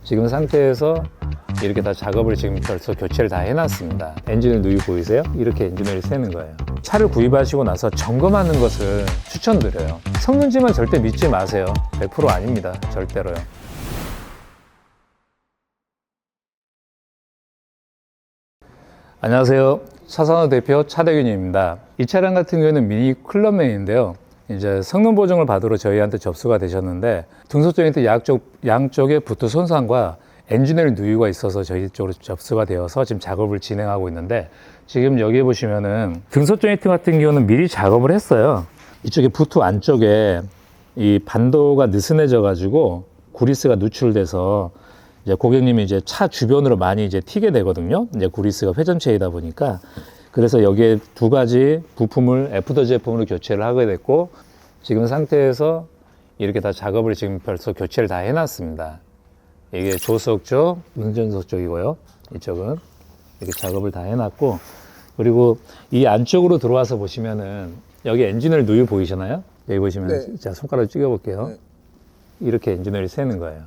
지금 상태에서 이렇게 다 작업을 지금 벌써 교체를 다 해놨습니다. 엔진을 누유 보이세요? 이렇게 엔진오일이 새는 거예요. 차를 구입하시고 나서 점검하는 것을 추천드려요. 성능지만 절대 믿지 마세요. 100% 아닙니다. 절대로요. 안녕하세요. 차산업 대표 차대균입니다. 이 차량 같은 경우에는 미니 클럽맨인데요. 이제 성능 보증을 받으러 저희한테 접수가 되셨는데 등속 조인트 양쪽에 부트 손상과 엔진오일 누유가 있어서 저희 쪽으로 접수가 되어서 지금 작업을 진행하고 있는데, 지금 여기 보시면은 등속 조인트 같은 경우는 미리 작업을 했어요. 이쪽에 부트 안쪽에 이 반도가 느슨해져 가지고 구리스가 누출돼서 이제 고객님이 이제 차 주변으로 많이 이제 튀게 되거든요. 이제 구리스가 회전체이다 보니까. 그래서 여기에 두 가지 부품을 애프터 제품으로 교체를 하게 됐고, 지금 상태에서 이렇게 다 작업을 지금 벌써 교체를 다 해놨습니다. 이게 조수석 쪽, 운전석 쪽이고요. 이쪽은 이렇게 작업을 다 해놨고, 그리고 이 안쪽으로 들어와서 보시면은 여기 엔진오일 누유 보이시나요? 여기 보시면 네. 제가 손가락을 찍어볼게요. 네. 이렇게 엔진오일이 새는 거예요.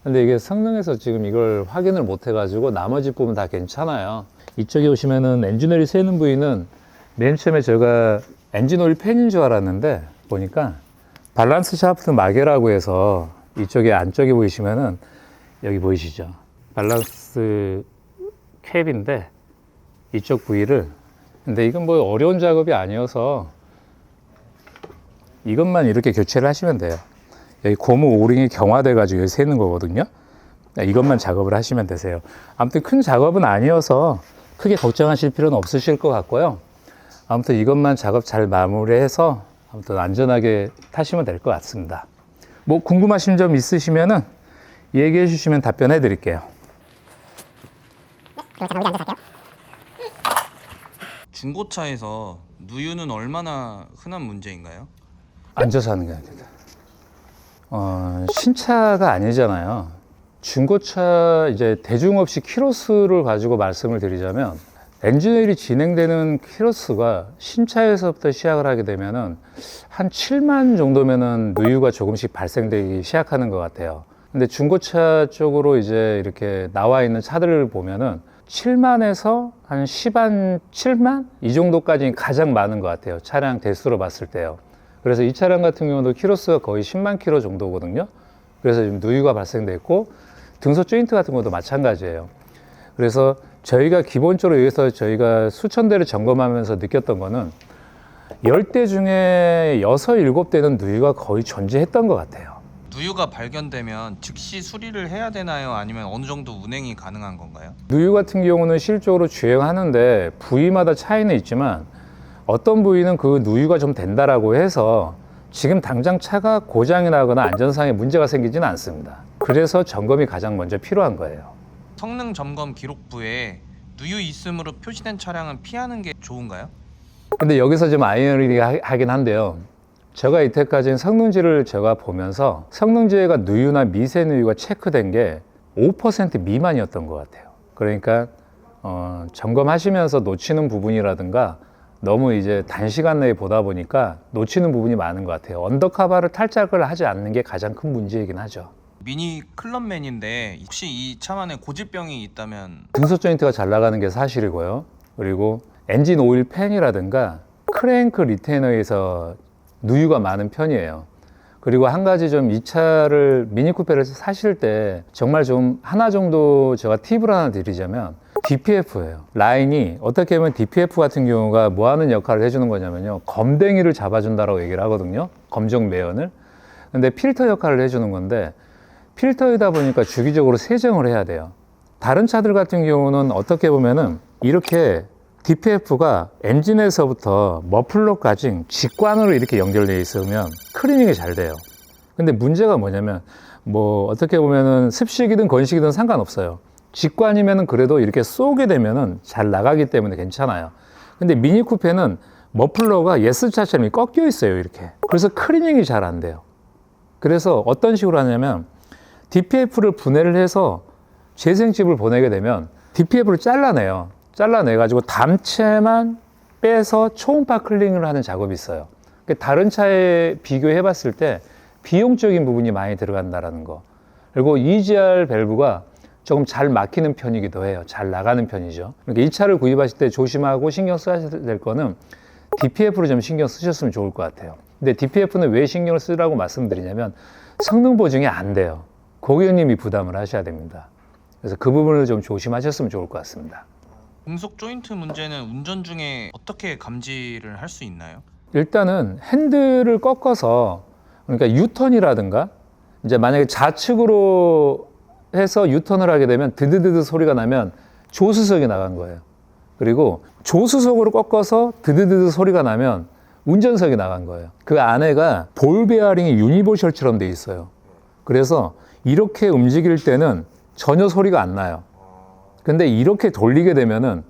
근데 이게 성능에서 지금 이걸 확인을 못 해가지고 나머지 부분 다 괜찮아요. 이쪽에 오시면은 엔진오일이 새는 부위는 맨 처음에 제가 엔진오일 팬인 줄 알았는데 보니까 밸런스 샤프트 마개라고 해서 이쪽에 안쪽에 보이시면은 여기 보이시죠? 밸런스 캡인데 이쪽 부위를, 근데 이건 뭐 어려운 작업이 아니어서 이것만 이렇게 교체를 하시면 돼요. 여기 고무 오링이 경화돼 가지고 여기 새는 거거든요. 이것만 작업을 하시면 되세요. 아무튼 큰 작업은 아니어서 크게 걱정하실 필요는 없으실 것 같고요. 아무튼 이것만 작업 잘 마무리해서 아무튼 안전하게 타시면 될 것 같습니다. 뭐 궁금하신 점 있으시면은 얘기해 주시면 답변해 드릴게요. 중고차에서 누유는 얼마나 흔한 문제인가요? 앉아서 하는 게 아닙니다. 신차가 아니잖아요. 중고차 이제 대중 없이 키로수를 가지고 말씀을 드리자면, 엔진오일이 진행되는 키로수가 신차에서부터 시작을 하게 되면은 한 7만 정도면은 누유가 조금씩 발생되기 시작하는 것 같아요. 근데 중고차 쪽으로 이제 이렇게 나와 있는 차들을 보면은 7만에서 한 10만, 7만? 이 정도까지 가장 많은 것 같아요. 차량 대수로 봤을 때요. 그래서 이 차량 같은 경우도 키로수가 거의 10만 킬로 정도거든요. 그래서 지금 누유가 발생됐고, 등속 조인트 같은 것도 마찬가지예요. 그래서 저희가 기본적으로 여기서 저희가 수천 대를 점검하면서 느꼈던 거는 10대 중에 6, 7대는 누유가 거의 존재했던 것 같아요. 누유가 발견되면 즉시 수리를 해야 되나요? 아니면 어느 정도 운행이 가능한 건가요? 누유 같은 경우는 실적으로 주행하는데 부위마다 차이는 있지만, 어떤 부위는 그 누유가 좀 된다라고 해서 지금 당장 차가 고장이 나거나 안전상에 문제가 생기지는 않습니다. 그래서 점검이 가장 먼저 필요한 거예요. 성능 점검 기록부에 누유 있음으로 표시된 차량은 피하는 게 좋은가요? 근데 여기서 좀 아이러니하긴 한데요. 제가 이때까지는 성능지를 제가 보면서 성능지가 누유나 미세 누유가 체크된 게 5% 미만이었던 것 같아요. 그러니까 점검하시면서 놓치는 부분이라든가 너무 이제 단시간 내에 보다 보니까 놓치는 부분이 많은 것 같아요. 언더카바를 탈착을 하지 않는 게 가장 큰 문제이긴 하죠. 미니 클럽맨인데 혹시 이 차만에 고질병이 있다면 등속 조인트가 잘 나가는 게 사실이고요. 그리고 엔진 오일 팬이라든가 크랭크 리테이너에서 누유가 많은 편이에요. 그리고 한 가지 좀 이 차를 미니 쿠페를 사실 때 정말 좀 하나 정도 제가 팁을 하나 드리자면, DPF예요. 라인이 어떻게 보면 DPF 같은 경우가 뭐 하는 역할을 해주는 거냐면요, 검댕이를 잡아준다라고 얘기를 하거든요. 검정 매연을. 근데 필터 역할을 해주는 건데, 필터이다 보니까 주기적으로 세정을 해야 돼요. 다른 차들 같은 경우는 어떻게 보면은 이렇게 DPF가 엔진에서부터 머플러까지 직관으로 이렇게 연결되어 있으면 클리닝이 잘 돼요. 근데 문제가 뭐냐면, 뭐 어떻게 보면은 습식이든 건식이든 상관없어요. 직관이면은 그래도 이렇게 쏘게 되면은 잘 나가기 때문에 괜찮아요. 근데 미니 쿠페는 머플러가 S차처럼 꺾여 있어요, 이렇게. 그래서 클리닝이 잘 안 돼요. 그래서 어떤 식으로 하냐면, DPF를 분해를 해서 재생칩을 보내게 되면 DPF를 잘라내요. 잘라내가지고 담체만 빼서 초음파 클링을 하는 작업이 있어요. 다른 차에 비교해 봤을 때 비용적인 부분이 많이 들어간다는 거. 그리고 EGR 밸브가 조금 잘 막히는 편이기도 해요. 잘 나가는 편이죠. 그러니까 이 차를 구입하실 때 조심하고 신경 써야 될 거는 DPF를 좀 신경 쓰셨으면 좋을 것 같아요. 근데 DPF는 왜 신경을 쓰라고 말씀드리냐면 성능 보증이 안 돼요. 고객님이 부담을 하셔야 됩니다. 그래서 그 부분을 좀 조심하셨으면 좋을 것 같습니다. 금속 조인트 문제는 운전 중에 어떻게 감지를 할 수 있나요? 일단은 핸들을 꺾어서, 그러니까 유턴이라든가 이제 만약에 좌측으로 해서 유턴을 하게 되면 드드드드 소리가 나면 조수석이 나간 거예요. 그리고 조수석으로 꺾어서 드드드드 소리가 나면 운전석이 나간 거예요. 그 안에가 볼 베어링이 유니버셜처럼 돼 있어요. 그래서 이렇게 움직일 때는 전혀 소리가 안 나요. 근데 이렇게 돌리게 되면은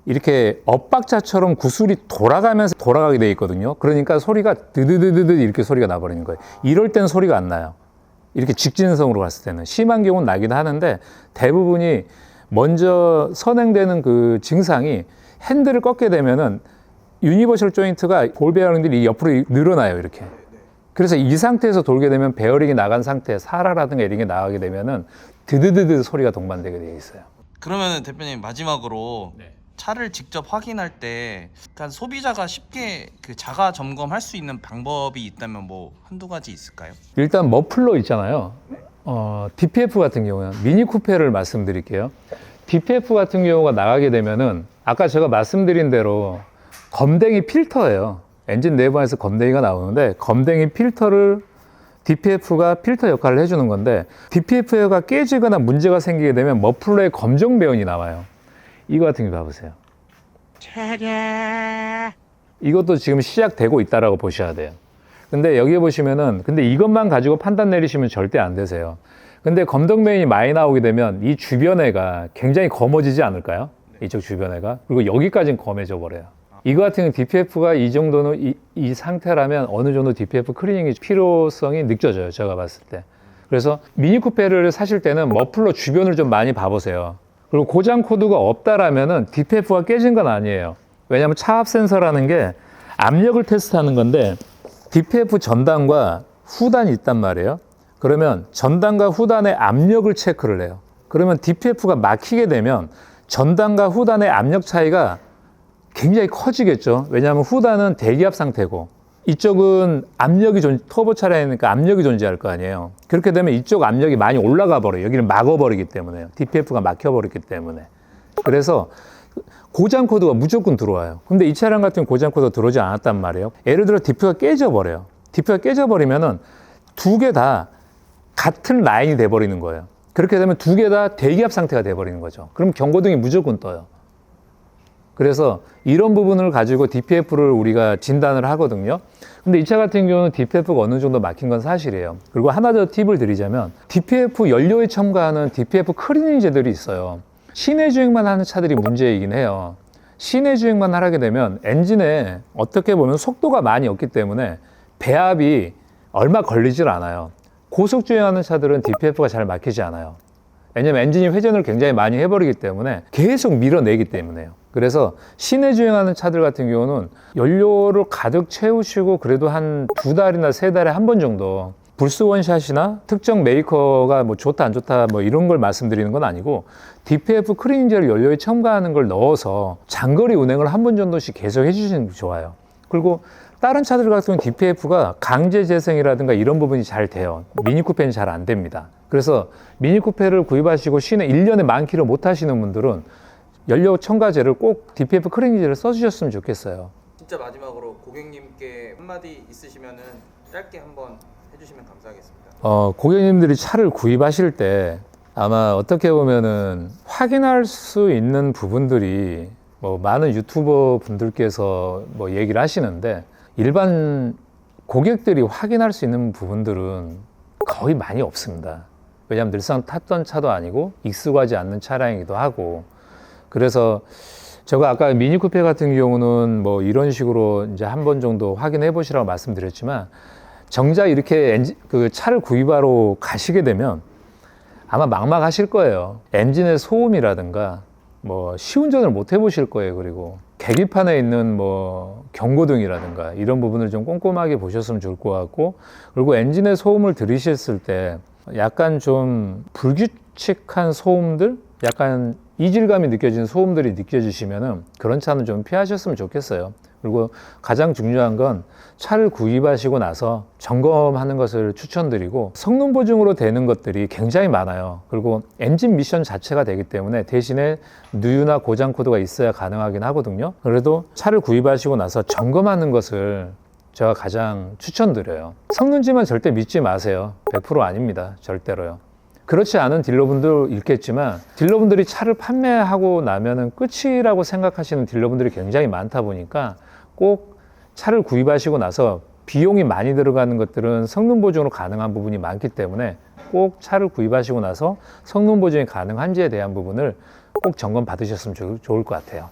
이렇게 엇박자처럼 구슬이 돌아가면서 돌아가게 돼 있거든요. 그러니까 소리가 드드드드드 이렇게 소리가 나버리는 거예요. 이럴 땐 소리가 안 나요. 이렇게 직진성으로 갔을 때는. 심한 경우는 나기도 하는데 대부분이 먼저 선행되는 그 증상이 핸들을 꺾게 되면은 유니버셜 조인트가 볼 베어링들이 옆으로 늘어나요, 이렇게. 그래서 이 상태에서 돌게 되면 베어링이 나간 상태, 사라라든가 이런 게 나가게 되면은 드드드드 소리가 동반되게 되어 있어요. 그러면 대표님 마지막으로 차를 직접 확인할 때 약간 소비자가 쉽게 그 자가 점검할 수 있는 방법이 있다면 뭐 한두 가지 있을까요? 일단 머플러 있잖아요. DPF 같은 경우는 미니 쿠페를 말씀드릴게요. DPF 같은 경우가 나가게 되면은 아까 제가 말씀드린 대로 검댕이 필터예요. 엔진 내부에서 검댕이가 나오는데 검댕이 필터를 DPF가 필터 역할을 해주는 건데 DPF가 깨지거나 문제가 생기게 되면 머플러에 검정 배연이 나와요. 이거 같은 거 봐보세요. 이것도 지금 시작되고 있다라고 보셔야 돼요. 근데 여기 보시면은 근데 이것만 가지고 판단 내리시면 절대 안 되세요. 근데 검정 배연이 많이 나오게 되면 이 주변에가 굉장히 검어지지 않을까요? 이쪽 주변에가. 그리고 여기까지는 검해져 버려요. 이거 같은 DPF가 이 정도는 이 상태라면 어느 정도 DPF 클리닝이 필요성이 느껴져요. 제가 봤을 때. 그래서 미니 쿠페를 사실 때는 머플러 주변을 좀 많이 봐보세요. 그리고 고장 코드가 없다라면은 DPF가 깨진 건 아니에요. 왜냐하면 차압 센서라는 게 압력을 테스트하는 건데 DPF 전단과 후단이 있단 말이에요. 그러면 전단과 후단의 압력을 체크를 해요. 그러면 DPF가 막히게 되면 전단과 후단의 압력 차이가 굉장히 커지겠죠. 왜냐하면 후단은 대기압 상태고 이쪽은 압력이 터보 차량이니까 압력이 존재할 거 아니에요. 그렇게 되면 이쪽 압력이 많이 올라가 버려요. 여기를 막아버리기 때문에요. DPF가 막혀버렸기 때문에. 그래서 고장 코드가 무조건 들어와요. 근데 이 차량 같은 고장 코드가 들어오지 않았단 말이에요. 예를 들어 DPF가 깨져버려요. DPF가 깨져버리면은 두 개 다 같은 라인이 돼버리는 거예요. 그렇게 되면 두 개 다 대기압 상태가 돼버리는 거죠. 그럼 경고등이 무조건 떠요. 그래서 이런 부분을 가지고 DPF를 우리가 진단을 하거든요. 근데 이 차 같은 경우는 DPF가 어느 정도 막힌 건 사실이에요. 그리고 하나 더 팁을 드리자면 DPF 연료에 첨가하는 DPF 클리닝제들이 있어요. 시내 주행만 하는 차들이 문제이긴 해요. 시내 주행만 하게 되면 엔진에 어떻게 보면 속도가 많이 없기 때문에 배압이 얼마 걸리질 않아요. 고속 주행하는 차들은 DPF가 잘 막히지 않아요. 왜냐면 엔진이 회전을 굉장히 많이 해버리기 때문에 계속 밀어내기 때문에요. 그래서 시내 주행하는 차들 같은 경우는 연료를 가득 채우시고 그래도 한 2달이나 3달에 한 번 정도 불스 원샷이나 특정 메이커가 뭐 좋다 안 좋다 뭐 이런 걸 말씀드리는 건 아니고 DPF 클리닝제를 연료에 첨가하는 걸 넣어서 장거리 운행을 한 번 정도씩 계속 해주시는 게 좋아요. 그리고 다른 차들 같은 경우는 DPF가 강제 재생이라든가 이런 부분이 잘 돼요. 미니쿠페는 잘 안 됩니다. 그래서 미니쿠페를 구입하시고 시내 1년에 만 킬로 못 하시는 분들은 연료 첨가제를 꼭 DPF 클리닝제를 써주셨으면 좋겠어요. 진짜 마지막으로 고객님께 한마디 있으시면은 짧게 한번 해주시면 감사하겠습니다. 고객님들이 차를 구입하실 때 아마 어떻게 보면은 확인할 수 있는 부분들이 뭐 많은 유튜버 분들께서 뭐 얘기를 하시는데 일반 고객들이 확인할 수 있는 부분들은 거의 많이 없습니다. 왜냐하면 늘상 탔던 차도 아니고 익숙하지 않는 차량이기도 하고 그래서 제가 아까 미니쿠페 같은 경우는 뭐 이런 식으로 이제 한 번 정도 확인해 보시라고 말씀드렸지만 정작 이렇게 그 차를 구입하러 가시게 되면 아마 막막하실 거예요. 엔진의 소음이라든가 뭐 시운전을 못 해보실 거예요. 그리고 계기판에 있는 뭐 경고등이라든가 이런 부분을 좀 꼼꼼하게 보셨으면 좋을 것 같고 그리고 엔진의 소음을 들으셨을 때 약간 좀 불규칙한 소음들, 약간 이질감이 느껴지는 소음들이 느껴지시면은 그런 차는 좀 피하셨으면 좋겠어요. 그리고 가장 중요한 건 차를 구입하시고 나서 점검하는 것을 추천드리고, 성능 보증으로 되는 것들이 굉장히 많아요. 그리고 엔진 미션 자체가 되기 때문에 대신에 누유나 고장 코드가 있어야 가능하긴 하거든요. 그래도 차를 구입하시고 나서 점검하는 것을 제가 가장 추천드려요. 성능지만 절대 믿지 마세요. 100% 아닙니다. 절대로요. 그렇지 않은 딜러분도 있겠지만, 딜러분들이 차를 판매하고 나면은 끝이라고 생각하시는 딜러분들이 굉장히 많다 보니까, 꼭 차를 구입하시고 나서 비용이 많이 들어가는 것들은 성능 보증으로 가능한 부분이 많기 때문에, 꼭 차를 구입하시고 나서 성능 보증이 가능한지에 대한 부분을 꼭 점검 받으셨으면 좋을 것 같아요.